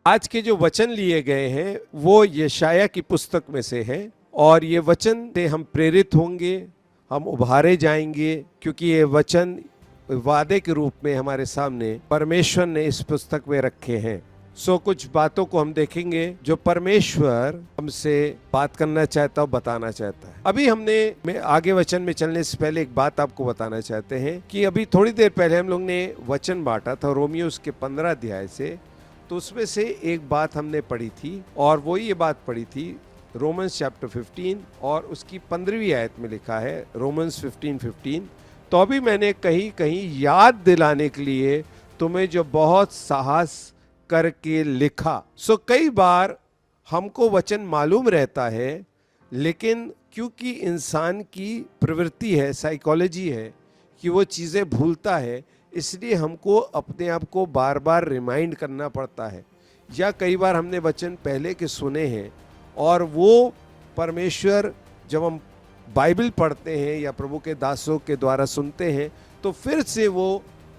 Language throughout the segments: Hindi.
आज के जो वचन लिए गए हैं वो यशाया की पुस्तक में से है और ये वचन से हम प्रेरित होंगे, हम उभारे जाएंगे, क्योंकि ये वचन वादे के रूप में हमारे सामने परमेश्वर ने इस पुस्तक में रखे हैं। कुछ बातों को हम देखेंगे जो परमेश्वर हमसे बात करना चाहता है, बताना चाहता है। अभी मैं आगे वचन में चलने से पहले एक बात आपको बताना चाहते हैं कि अभी थोड़ी देर पहले हम लोग ने वचन बांटा था रोमियो उसके 15 अध्याय से, तो उसमें से एक बात हमने पढ़ी थी और वो ये बात पढ़ी थी रोमन्स चैप्टर 15 और उसकी 15वीं आयत में लिखा है रोमन्स 15:15। तो अभी मैंने कहीं कहीं याद दिलाने के लिए तुम्हें जो बहुत साहस करके लिखा। कई बार हमको वचन मालूम रहता है, लेकिन क्योंकि इंसान की प्रवृत्ति है, साइकोलॉजी है कि वो चीज़ें भूलता है, इसलिए हमको अपने आप को बार बार रिमाइंड करना पड़ता है। या कई बार हमने वचन पहले के सुने हैं और वो परमेश्वर जब हम बाइबल पढ़ते हैं या प्रभु के दासों के द्वारा सुनते हैं तो फिर से वो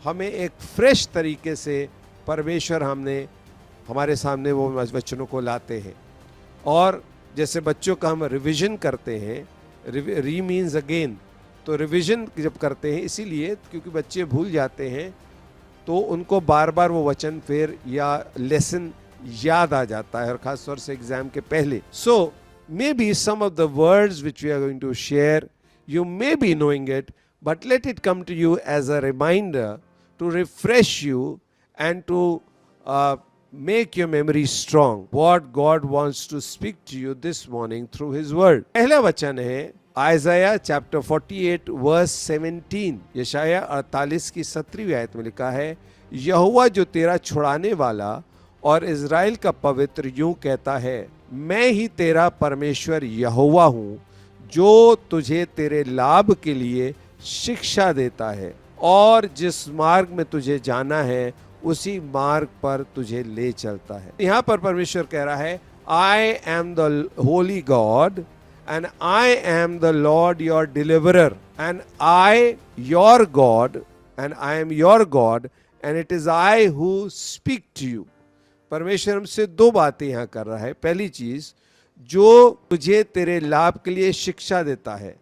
हमें एक फ्रेश तरीके से परमेश्वर हमारे सामने वो वचनों को लाते हैं। और जैसे बच्चों का हम रिवीजन करते हैं, री मीन्स अगेन, तो रिवीजन जब करते हैं इसीलिए क्योंकि बच्चे भूल जाते हैं तो उनको बार बार वो वचन फिर या लेसन याद आ जाता है, और खास तौर से एग्जाम के पहले। maybe some of the words which we are going to share, you may be knowing it, but let it come to you as a reminder to refresh you and to make your memory strong. What God wants to speak to you this morning through His word. पहला वचन है आइज़ाया चैप्टर 48 वर्स 17। यशाया 48 की 17वीं आयत में लिखा है, यहोवा जो तेरा छुड़ाने वाला और इज़राइल का पवित्र यूं कहता है, मैं ही तेरा परमेश्वर यहोवा हूँ जो तुझे तेरे लाभ के लिए शिक्षा देता है और जिस मार्ग में तुझे जाना है उसी मार्ग पर तुझे ले चलता है। यहाँ पर परमेश्वर कह रहा है, I am the holy God and I am the Lord your deliverer and I your God and I am your God and it is I who speak to you. परमेश्वर हमसे दो बातें यहाँ कर रहा है। पहली चीज, जो तुझे तेरे लाभ के लिए शिक्षा देता है,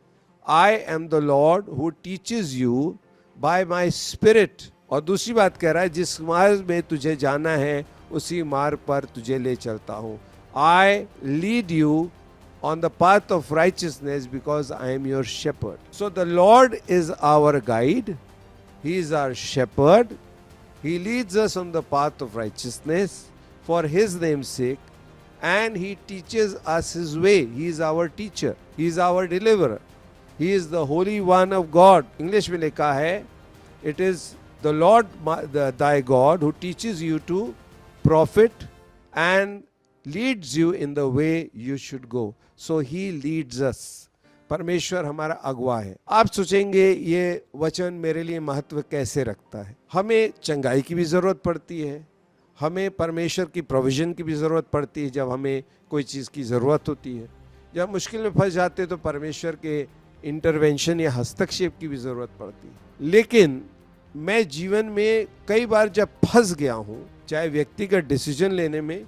I am the Lord who teaches you bye my spirit. और दूसरी बात कह रहा है, जिस मार्ग में तुझे जाना है उसी मार्ग पर तुझे ले चलता हूँ। I lead you on the path of righteousness because I am your shepherd. So the Lord is our guide. He is our shepherd. He leads us on the path of righteousness for His name's sake, and He teaches us His way. He is our teacher. He is our deliverer. He is the Holy One of God. English में लिखा है, it is the Lord thy God who teaches you to profit and leads you in the way you should go. So He leads us. परमेश्वर हमारा अगुवा है। आप सोचेंगे ये वचन मेरे लिए महत्व कैसे रखता है। हमें चंगाई की भी ज़रूरत पड़ती है, हमें परमेश्वर की प्रोविज़न की भी ज़रूरत पड़ती है जब हमें कोई चीज़ की ज़रूरत होती है। जब मुश्किल में फंस जाते तो परमेश्वर के इंटरवेंशन या हस्तक्षेप की भी ज़रूरत पड़ती है। लेकिन मैं जीवन में कई बार जब फंस गया हूँ, चाहे व्यक्तिगत डिसीजन लेने में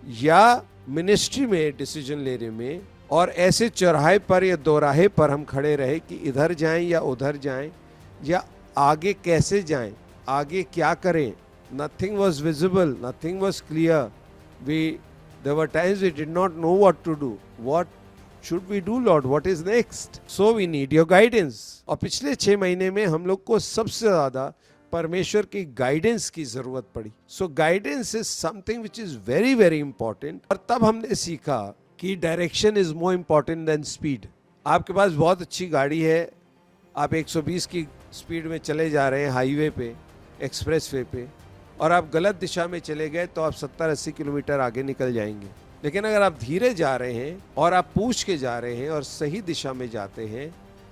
या मिनिस्ट्री में डिसीजन लेने में, और ऐसे चौराहे पर या दोराहे पर हम खड़े रहे कि इधर जाएं या उधर जाएं या आगे कैसे जाएं, आगे क्या करें। Nothing was visible, nothing was clear. There were times we did not know what to do, what should we do Lord, what is next. So we need your guidance. और पिछले 6 महीने में हम लोग को सबसे ज़्यादा परमेश्वर की गाइडेंस की जरूरत पड़ी। So guidance is something which is very very important. और तब हमने सीखा कि direction is more important than speed. आपके पास बहुत अच्छी गाड़ी है, आप 120 की स्पीड में चले जा रहे हैं हाईवे पे, एक्सप्रेस वे पे, और आप गलत दिशा में चले गए तो आप 70-80 किलोमीटर आगे निकल जाएंगे। लेकिन अगर आप धीरे जा रहे हैं और आप पूछ के जा रहे हैं और सही दिशा में जाते हैं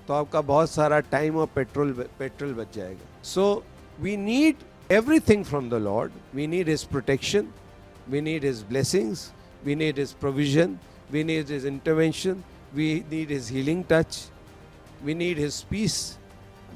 तो आपका बहुत सारा टाइम और पेट्रोल बच जाएगा। सो we need everything from the Lord. We need His protection, we need His blessings, we need His provision, we need His intervention, we need His healing touch, we need His peace,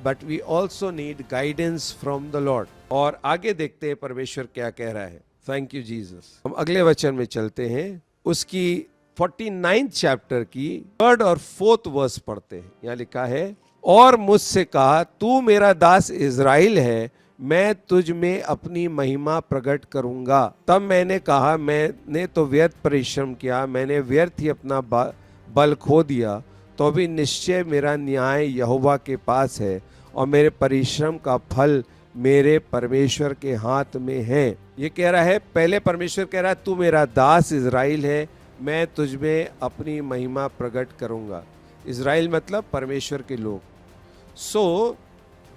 but we also need guidance from the Lord. और आगे देखते हैं परमेश्वर क्या कह रहा है। Thank you Jesus. हम अगले वचन में चलते हैं, उसकी 49th चैप्टर की 3rd और 4th वर्स पढ़ते हैं। यहाँ लिखा है, और मुझसे कहा, तू मेरा दास इज़राइल है, मैं तुझ में अपनी महिमा प्रकट करूंगा। तब मैंने कहा, मैंने तो व्यर्थ परिश्रम किया, मैंने व्यर्थ ही अपना बल खो दिया। तो भी निश्चय मेरा न्याय यहोवा के पास है, और मेरे परिश्रम का फल मेरे परमेश्वर के हाथ में है। ये कह रहा है, पहले परमेश्वर कह रहा है, तू मेरा दास इज़राइल है, मैं तुझ में अपनी महिमा प्रकट करूंगा। इज़राइल मतलब परमेश्वर के लोग।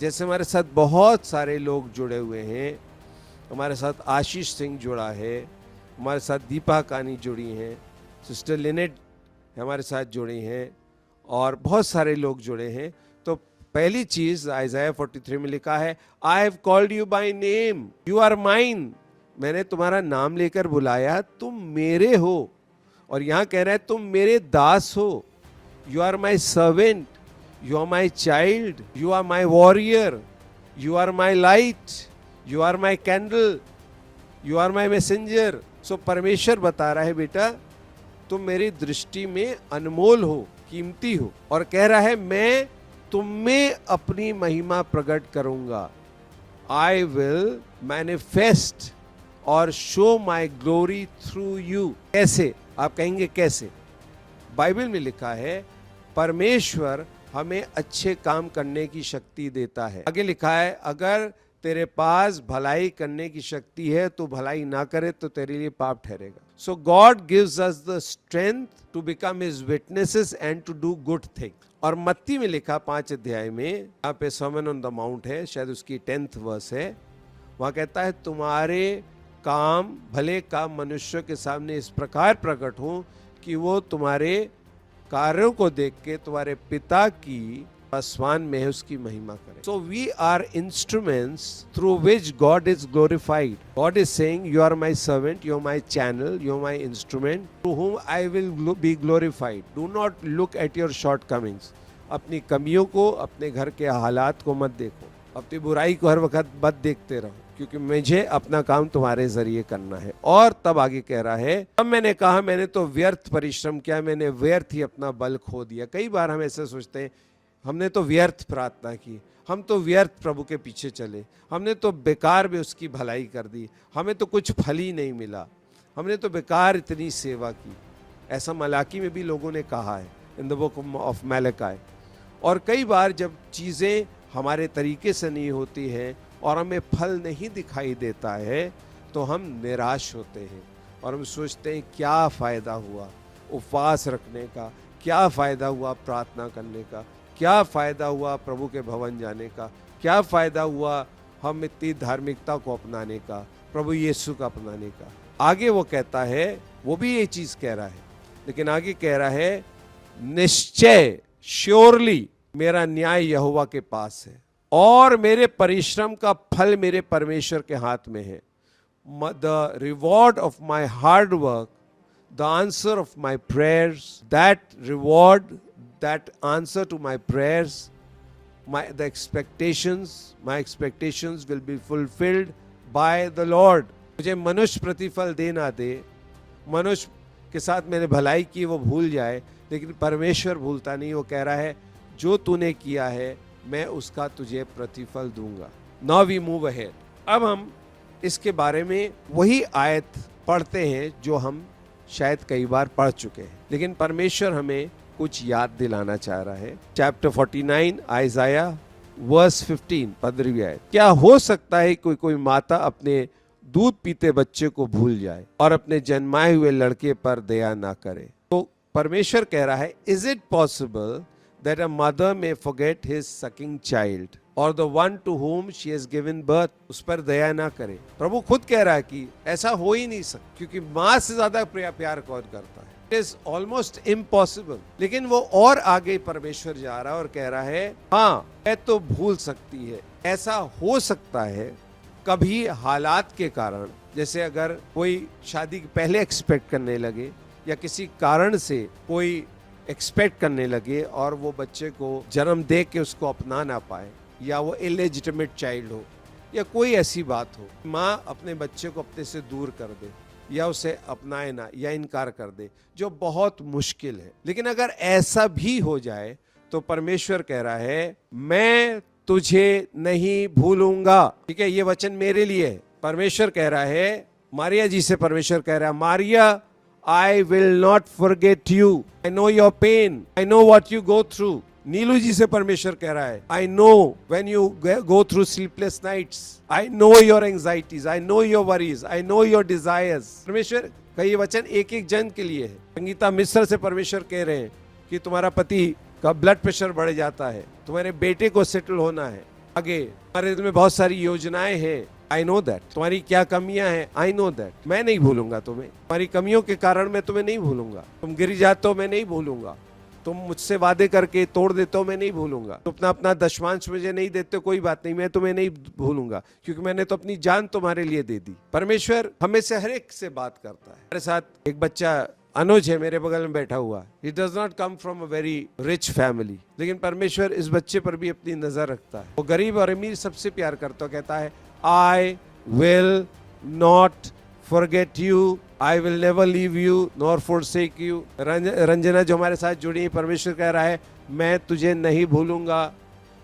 जैसे हमारे साथ बहुत सारे लोग जुड़े हुए हैं, हमारे साथ आशीष सिंह जुड़ा है, हमारे साथ दीपा कानी जुड़ी हैं, सिस्टर लिनेट हमारे साथ जुड़ी हैं, और बहुत सारे लोग जुड़े हैं। तो पहली चीज आइज़ाया 43 में लिखा है, I have called you by name, you are mine. मैंने तुम्हारा नाम लेकर बुलाया, तुम मेरे हो। और यहाँ कह रहा है, तुम मेरे दास हो, you are my servant, you are my child, you are my warrior, you are my light, you are my candle, you are my messenger। So परमेश्वर बता रहा है, बेटा तुम मेरी दृष्टि में अनमोल हो, कीमती हो, और कह रहा है, मैं तुम में अपनी महिमा प्रकट करूंगा। I will manifest और show my glory through you। कैसे? आप कहेंगे कैसे? बाइबल में लिखा है, परमेश्वर हमें अच्छे काम करने की शक्ति देता है। आगे लिखा है, अगर तेरे पास भलाई करने की शक्ति है तो भलाई ना करे तो तेरे लिए पाप ठहरेगा। So God gives us the strength to become his witnesses and to do good thing. और मत्ती में लिखा 5 अध्याय में, यहाँ पे सर्मन ऑन द माउंट है, शायद उसकी 10th वर्स है, वहाँ कहता है, तुम्हारे काम भले काम मनुष्यों के सामने इस प्रकार प्रकट हो कि वो तुम्हारे कार्यों को देख के तुम्हारे पिता की आसमान में है उसकी महिमा करें। So we are instruments through which God is glorified. God is saying, you are my servant, you are my channel, you are my instrument to whom I will be glorified. Do not look at your shortcomings. अपनी कमियों को, अपने घर के हालात को मत देखो, अपनी बुराई को हर वक्त मत देखते रहो, क्योंकि मुझे अपना काम तुम्हारे जरिए करना है। और तब आगे कह रहा है, तब मैंने कहा, मैंने तो व्यर्थ परिश्रम किया, मैंने व्यर्थ ही अपना बल खो दिया। कई बार हम ऐसे सोचते हैं, हमने तो व्यर्थ प्रार्थना की, हम तो व्यर्थ प्रभु के पीछे चले, हमने तो बेकार में उसकी भलाई कर दी, हमें तो कुछ फल ही नहीं मिला, हमने तो बेकार इतनी सेवा की। ऐसा मलाकी में भी लोगों ने कहा है, इन द बुक ऑफ मैलेकाई। और कई बार जब चीज़ें हमारे तरीके से नहीं होती हैं और हमें फल नहीं दिखाई देता है, तो हम निराश होते हैं और हम सोचते हैं, क्या फ़ायदा हुआ उपवास रखने का, क्या फ़ायदा हुआ प्रार्थना करने का, क्या फ़ायदा हुआ प्रभु के भवन जाने का, क्या फ़ायदा हुआ हम इतनी धार्मिकता को अपनाने का, प्रभु यीशु का अपनाने का। आगे वो कहता है, वो भी ये चीज़ कह रहा है, लेकिन आगे कह रहा है, निश्चय, श्योरली मेरा न्याय यहोवा के पास है और मेरे परिश्रम का फल मेरे परमेश्वर के हाथ में है। The reward of my hard work, the answer of my prayers, that reward, that answer to my prayers, the expectations will be fulfilled by the Lord. मुझे मनुष्य प्रतिफल दे ना दे, मनुष्य के साथ मैंने भलाई की वो भूल जाए, लेकिन परमेश्वर भूलता नहीं। वो कह रहा है, जो तूने किया है मैं उसका तुझे प्रतिफल दूंगा। Now we move ahead. अब हम इसके बारे में वही आयत पढ़ते हैं जो हम शायद कई बार पढ़ चुके हैं, लेकिन परमेश्वर हमें कुछ याद दिलाना चाह रहा है। चैप्टर 49 आइज़ाया वर्स 15 15वीं आयत। क्या हो सकता है कोई माता अपने दूध पीते बच्चे को भूल जाए और अपने जन्माए हुए लड़के पर दया ना करे? तो परमेश्वर कह रहा है, is it possible that a mother may forget his sucking child or the one to whom she has given birth? उस पर दया ना करे। प्रभु खुद कह रहा है कि ऐसा हो ही नहीं सकता, क्योंकि माँ से ज्यादा प्यार कौन करता है? It is almost impossible। लेकिन वो और आगे परमेश्वर जा रहा है और कह रहा है, हाँ मैं तो भूल सकती है। ऐसा हो सकता है कभी हालात के कारण, जैसे अगर कोई शादी पहले एक्सपेक्ट करने लगे या किसी कारण से कोई एक्सपेक्ट करने लगे और वो बच्चे को जन्म दे के उसको अपना ना पाए, या वो इलेजिटिमेट चाइल्ड हो, या कोई ऐसी बात हो, माँ अपने बच्चे को अपने से दूर कर दे या उसे अपनाए ना या इनकार कर दे, जो बहुत मुश्किल है। लेकिन अगर ऐसा भी हो जाए तो परमेश्वर कह रहा है मैं तुझे नहीं भूलूंगा। ठीक है, ये वचन मेरे लिए है। परमेश्वर कह रहा है, मारिया जी से परमेश्वर कह रहा है, Maria I will not forget you. I know your pain. I know what you go through. नीलू जी से परमेश्वर कह रहा है, I know when you go through sleepless nights. I know your anxieties. I know your worries. I know your desires. परमेश्वर का ये वचन एक एक जन के लिए है। संगीता मिस्र से परमेश्वर कह रहे हैं कि तुम्हारा पति का ब्लड प्रेशर बढ़ जाता है, तुम्हारे बेटे को सेटल होना है, आगे तुम्हारे दिल में बहुत सारी योजनाएं हैं। I know that. तुम्हारी क्या कमियां हैं, आई नो दैट। मैं नहीं भूलूंगा तुम्हें। तुम्हारी कमियों के कारण मैं तुम्हें नहीं भूलूंगा। तुम गिर जाते हो, मैं नहीं भूलूंगा। तुम मुझसे वादे करके तोड़ देते हो, मैं नहीं भूलूंगा। तुम अपना दशमांश मुझे नहीं देते, कोई बात नहीं, मैं तुम्हें नहीं भूलूंगा, क्योंकि मैंने तो अपनी जान तुम्हारे लिए दे दी। परमेश्वर हमें से हर एक से बात करता है। मेरे साथ एक बच्चा अनुज है, मेरे बगल में बैठा हुआ। He does not come from a very rich family, लेकिन परमेश्वर इस बच्चे पर भी अपनी नजर रखता है। वो गरीब और अमीर सबसे प्यार करता है। कहता है, I will not forget you. I will never leave you nor forsake you. Ranjana जो हमारे साथ जुड़ी है, परमेश्वर कह रहा है, मैं तुझे नहीं भूलूंगा।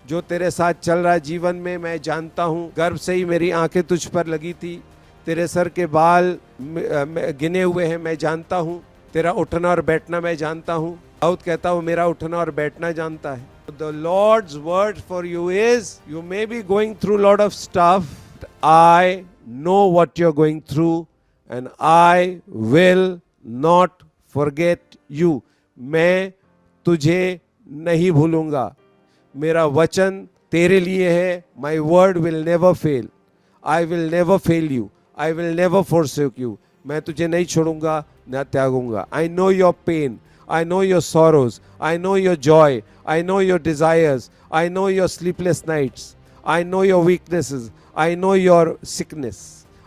जो तेरे साथ चल रहा है जीवन में, मैं जानता हूँ। गर्भ से ही मेरी आंखें तुझ पर लगी थी, तेरे सर के बाल गिने हुए हैं, मैं जानता हूँ। तेरा उठना और बैठना मैं जानता हूँ। दाऊद कहता हूँ, मेरा उठना और बैठना जानता है। The Lord's word for you is, you may be going through a lot of stuff. I know what you're going through and I will not forget you. मैं तुझे नहीं भूलूंगा। मेरा वचन तेरे लिए है। My word will never fail. I will never fail you. I will never forsake you. मैं तुझे नहीं छोड़ूंगा, न त्यागूंगा। I know your pain. I know your sorrows. I know your joy. I know your desires. I know your sleepless nights. I know your weaknesses. I know your sickness.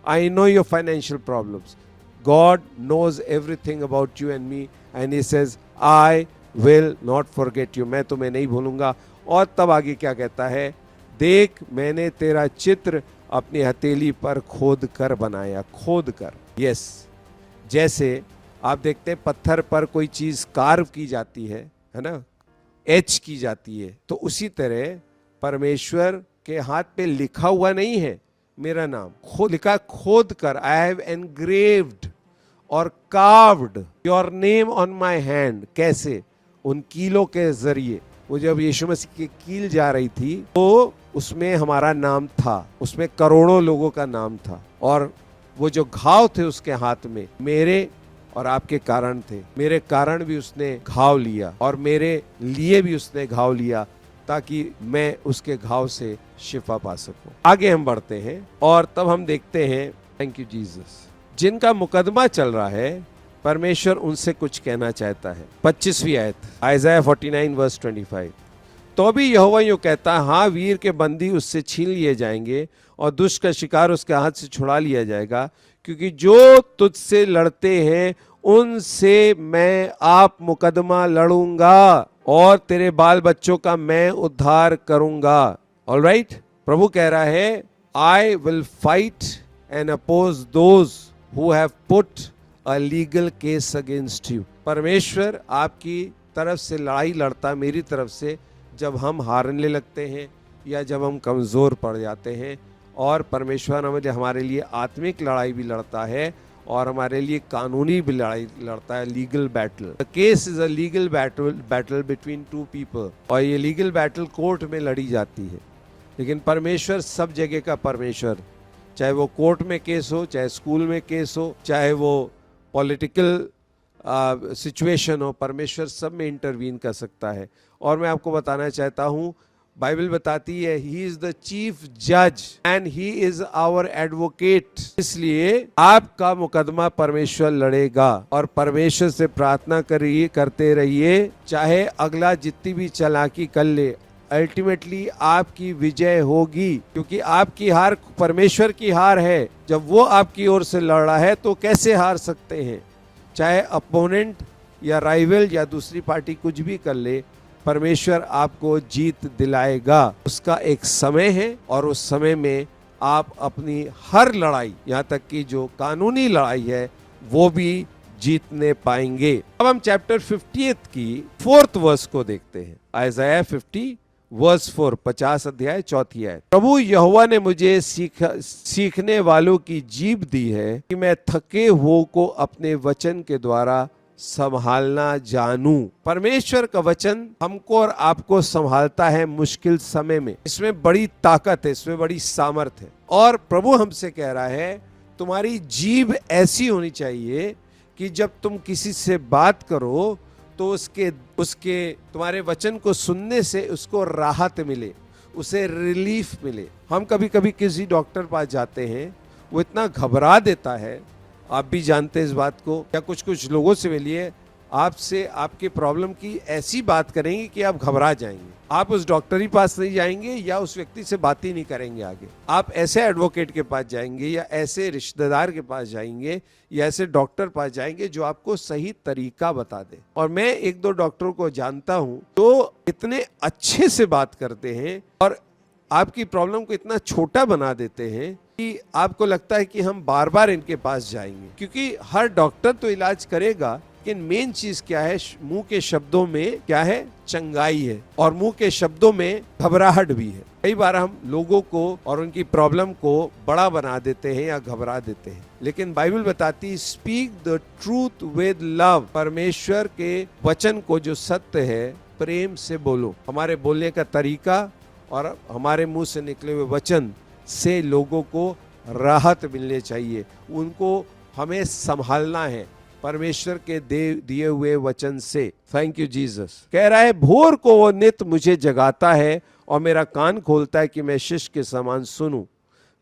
I know your financial problems. God knows everything about you and me, and He says, I will not forget you. मैं तुम्हें नहीं भूलूंगा। और तब आगे क्या कहता है, देख मैंने तेरा चित्र अपनी हथेली पर खोद कर बनाया। खोद कर, यस। जैसे आप देखते हैं पत्थर पर कोई चीज कार्व की जाती है ना, एच की जाती है, तो उसी तरह परमेश्वर के हाथ पे लिखा हुआ नहीं है मेरा नाम, लिखा खोद कर। आई हैव एनग्रेव्ड और carved your name on my hand. कैसे? उन कीलों के जरिए। वो जब यीशु मसीह की कील जा रही थी तो उसमें हमारा नाम था, उसमें करोड़ों लोगों का नाम था, और वो जो घाव थे उसके हाथ में मेरे और आपके कारण थे। मेरे कारण भी उसने घाव लिया और मेरे लिए भी उसने घाव लिया, ताकि मैं उसके घाव से शिफा पा सकूं। आगे हम बढ़ते हैं और तब हम देखते हैं, थैंक यू जीसस, जिनका मुकदमा चल रहा है, परमेश्वर उनसे कुछ कहना चाहता है। 25वीं आयत, आइज़ाया 49 वर्स 25। तो भी यहोवा यूं कहता है, हाँ, वीर के बंदी उससे छीन लिए जाएंगे और दुष्ट का शिकार उसके हाथ से छुड़ा लिया जाएगा, क्योंकि जो तुझसे लड़ते हैं उनसे मैं आप मुकदमा लड़ूंगा और तेरे बाल बच्चों का मैं उद्धार करूंगा। ऑलराइट, प्रभु कह रहा है, I will fight and oppose those who have put a legal case against you. परमेश्वर आपकी तरफ से लड़ाई लड़ता, मेरी तरफ से, जब हम हारने लगते हैं या जब हम कमज़ोर पड़ जाते हैं। और परमेश्वर हमारे लिए आत्मिक लड़ाई भी लड़ता है और हमारे लिए कानूनी भी लड़ाई लड़ता है, legal battle. The case is a legal battle between two people, और ये लीगल बैटल कोर्ट में लड़ी जाती है। लेकिन परमेश्वर सब जगह का परमेश्वर, चाहे वो कोर्ट में केस हो, चाहे स्कूल में केस हो, चाहे वो पॉलिटिकल सिचुएशन हो, परमेश्वर सब में इंटरवीन कर सकता है। और मैं आपको बताना चाहता हूँ, बाइबल बताती है, ही इज द चीफ जज and he is our advocate. इसलिए आपका मुकदमा परमेश्वर लड़ेगा और परमेश्वर से प्रार्थना करते रहिए, चाहे अगला जितनी भी चालाकी कर ले, अल्टीमेटली आपकी विजय होगी, क्योंकि आपकी हार परमेश्वर की हार है। जब वो आपकी ओर से लड़ रहा है तो कैसे हार सकते हैं? चाहे अपोनेंट या राइवल या दूसरी पार्टी कुछ भी कर ले, परमेश्वर आपको जीत दिलाएगा। उसका एक समय है और उस समय में आप अपनी हर लड़ाई, यहाँ तक कि जो कानूनी लड़ाई है, वो भी जीतने पाएंगे। अब हम चैप्टर 50 की 4th वर्स को देखते हैं। आइज़ाया 50 वर्स 4, 50 अध्याय 4 आयत। प्रभु यहोवा ने मुझे सीखने वालों की जीभ दी है कि मैं थके हुओं को अपने वचन के द्वारा संभालना जानूं। परमेश्वर का वचन हमको और आपको संभालता है मुश्किल समय में। इसमें बड़ी ताकत है, इसमें बड़ी सामर्थ्य है। और प्रभु हमसे कह रहा है, तुम्हारी जीभ ऐसी होनी चाहिए कि जब तुम किसी से बात करो तो उसके तुम्हारे वचन को सुनने से उसको राहत मिले, उसे रिलीफ मिले। हम कभी कभी किसी डॉक्टर पास जाते हैं, वो इतना घबरा देता है, आप भी जानते हैं इस बात को, या कुछ लोगों से मिलिए, आपसे आपके प्रॉब्लम की ऐसी बात करेंगे कि आप घबरा जाएंगे। आप उस डॉक्टर ही पास नहीं जाएंगे या उस व्यक्ति से बात ही नहीं करेंगे आगे। आप ऐसे एडवोकेट के पास जाएंगे या ऐसे रिश्तेदार के पास जाएंगे या ऐसे डॉक्टर पास जाएंगे जो आपको सही तरीका बता दे। और मैं 1-2 डॉक्टरों को जानता हूं तो इतने अच्छे से बात करते हैं और आपकी प्रॉब्लम को इतना छोटा बना देते हैं कि आपको लगता है कि हम बार बार इनके पास जाएंगे। क्योंकि हर डॉक्टर तो इलाज करेगा, लेकिन मेन चीज क्या है, मुंह के शब्दों में क्या है, चंगाई है, और मुंह के शब्दों में घबराहट भी है। कई बार हम लोगों को और उनकी प्रॉब्लम को बड़ा बना देते हैं या घबरा देते हैं, लेकिन बाइबल बताती, speak the truth with love. परमेश्वर के वचन को, जो सत्य है, प्रेम से बोलो। हमारे बोलने का तरीका और हमारे मुंह से निकले हुए वचन से लोगों को राहत मिलनी चाहिए, उनको हमें संभालना है परमेश्वर के दिए हुए वचन से। Thank you Jesus. कह रहा है, भोर को वो नित मुझे जगाता है और मेरा कान खोलता है कि मैं शिष्य के समान सुनूं।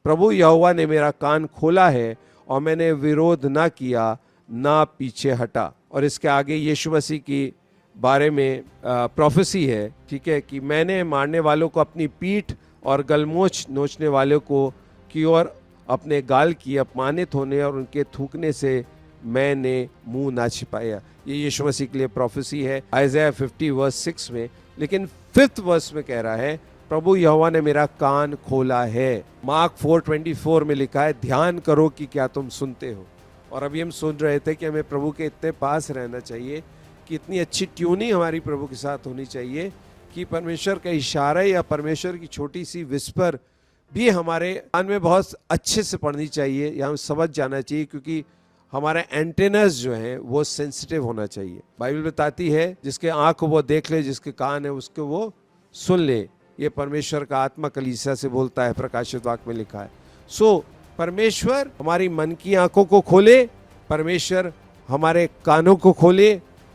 प्रभु यहोवा ने मेरा कान खोला है और मैंने विरोध ना किया, ना पीछे हटा। और इसके आगे यीशु मसीह की बारे में प्रोफेसी है, ठीक है, कि मैंने मारने वालों को अपनी पीठ और गलमोछ नोचने वालों को की ओर अपने गाल की अपमानित होने और उनके थूकने से मैंने मुंह ना छिपाया। ये यीशु मसीह के लिए प्रोफेसी है आइज़ाया 50 वर्स 6 में। लेकिन 5th वर्स में कह रहा है, प्रभु यहोवा ने मेरा कान खोला है। मार्क 4:24 में लिखा है, ध्यान करो कि क्या तुम सुनते हो। और अभी हम सुन रहे थे कि हमें प्रभु के इतने पास रहना चाहिए, कि इतनी अच्छी ट्यूनिंग हमारी प्रभु के साथ होनी चाहिए कि परमेश्वर का इशारा या परमेश्वर की छोटी सी विस्पर भी हमारे कान में बहुत अच्छे से पड़नी चाहिए, या हम समझ जाना चाहिए, क्योंकि हमारे एंटेनस जो हैं वो सेंसिटिव होना चाहिए। बाइबल बताती है, जिसके आंख वो देख ले, जिसके कान है उसको वो सुन ले। ये परमेश्वर का आत्मा कलीसिया से बोलता है, प्रकाशित वाक्य में लिखा है। सो परमेश्वर हमारी मन की आंखों को खोले, परमेश्वर हमारे कानों को खोले,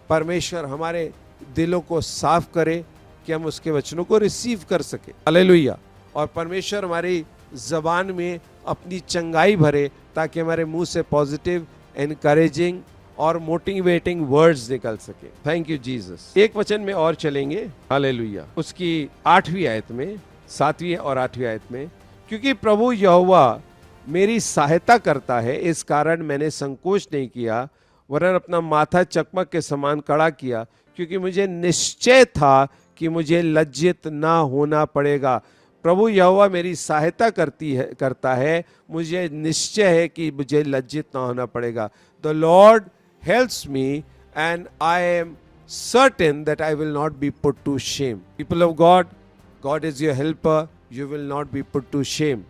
परमेश्वर हमारे दिलों को साफ करे कि हम उसके वचनों को रिसीव कर सके। हालेलुया। और परमेश्वर हमारी जबान में अपनी चंगाई भरे, ताकि हमारे मुंह से पॉजिटिव, एनकरेजिंग और मोटिवेटिंग वर्ड्स निकल सके। Thank you Jesus. एक वचन में और चलेंगे, हालेलुया, उसकी 8वीं आयत में, 7वीं और 8वीं आयत में, क्योंकि प्रभु यहोवा मेरी सहायता करता है, इस कारण मैंने संकोच नहीं किया, वरन अपना माथा चकमक के समान कड़ा किया, क्योंकि मुझे निश्चय था कि मुझे लज्जित ना होना पड़ेगा। प्रभु यहोवा मेरी सहायता करता है, मुझे निश्चय है कि मुझे लज्जित ना होना पड़ेगा। The Lord helps me and I am certain that I will not be put to shame. People of God, God is your helper, you will not be put to shame.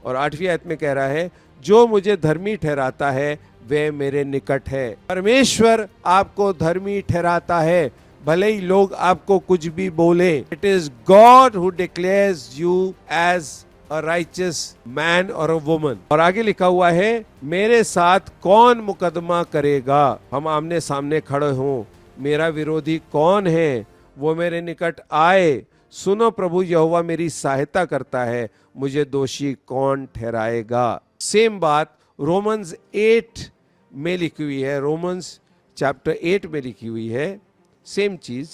और 8वीं आयत में कह रहा है, जो मुझे धर्मी ठहराता है वे मेरे निकट है। परमेश्वर आपको धर्मी ठहराता है, भले ही लोग आपको कुछ भी बोले। It is God who declares you as a righteous man और अ वुमन। और आगे लिखा हुआ है, मेरे साथ कौन मुकदमा करेगा, हम आमने सामने खड़े हों, मेरा विरोधी कौन है, वो मेरे निकट आए। सुनो, प्रभु यहोवा मेरी सहायता करता है, मुझे दोषी कौन ठहराएगा। सेम बात रोमन्स 8 में लिखी हुई है, रोमन्स चैप्टर 8 में लिखी हुई है, सेम चीज।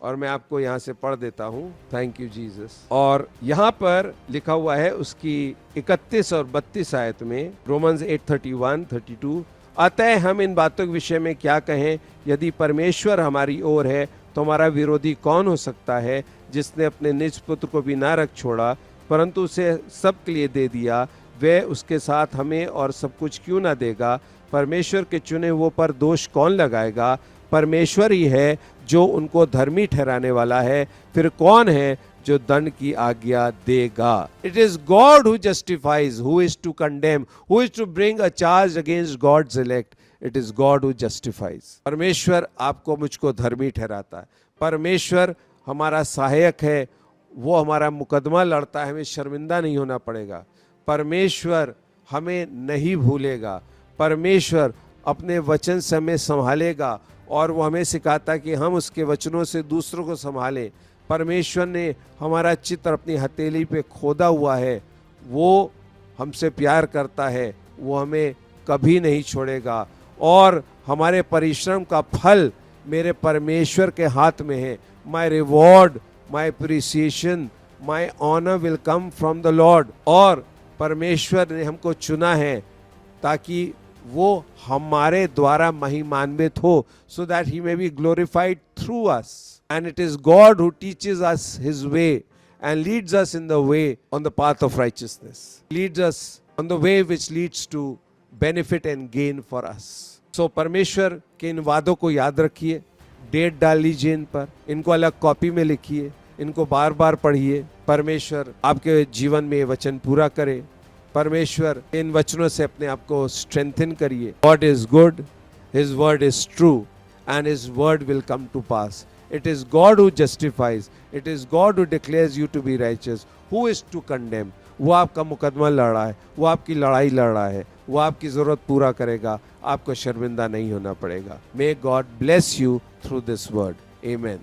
और मैं आपको यहां से पढ़ देता हूं। Thank you Jesus. और यहां पर लिखा हुआ है उसकी 31 और 32 आयत में, रोमन्स 8:31, 32, अतः हम इन बातों के विषय में क्या कहें, यदि परमेश्वर हमारी ओर है तो हमारा विरोधी कौन हो सकता है, जिसने अपने निज पुत्र को भी ना रख छोड़ा परंतु उसे सबके लिए दे दिया, वह उसके साथ हमें और सब कुछ क्यों ना देगा। परमेश्वर के चुने हुओं पर दोष कौन लगाएगा। परमेश्वर ही है जो उनको धर्मी ठहराने वाला है, फिर कौन है जो दंड की आज्ञा देगा। It is God who justifies, who is to condemn, who is to bring a charge against God's elect. It is God who justifies. परमेश्वर आपको मुझको धर्मी ठहराता है। परमेश्वर हमारा सहायक है, वो हमारा मुकदमा लड़ता है, हमें शर्मिंदा नहीं होना पड़ेगा। परमेश्वर हमें नहीं भूलेगा। परमेश्वर अपने वचन से हमें संभालेगा और वो हमें सिखाता है कि हम उसके वचनों से दूसरों को संभालें। परमेश्वर ने हमारा चित्र अपनी हथेली पे खोदा हुआ है, वो हमसे प्यार करता है, वो हमें कभी नहीं छोड़ेगा और हमारे परिश्रम का फल मेरे परमेश्वर के हाथ में है। My reward, my appreciation, my honour will come from the Lord. और परमेश्वर ने हमको चुना है ताकि वो हमारे द्वारा महिमान्वित हो, so that he may be glorified through us. And it is God who teaches us his way and leads us in the way on the path of righteousness. Leads us on the way which leads to benefit and gain for us. So परमेश्वर के इन वादों को याद रखिए, डेट डाल लीजिए इन पर, इनको अलग कॉपी में लिखिए, इनको बार बार पढ़िए। परमेश्वर आपके जीवन में ये वचन पूरा करे। परमेश्वर इन वचनों से अपने आप को स्ट्रेंथन करिए। God is good, his word is true and his word will come to pass. It is God who justifies, it is God who declares you to be righteous, who is to condemn. वो आपका मुकदमा लड़ रहा है, वो आपकी लड़ाई लड़ रहा है, वो आपकी जरूरत पूरा करेगा, आपको शर्मिंदा नहीं होना पड़ेगा। May God bless you through this word. Amen.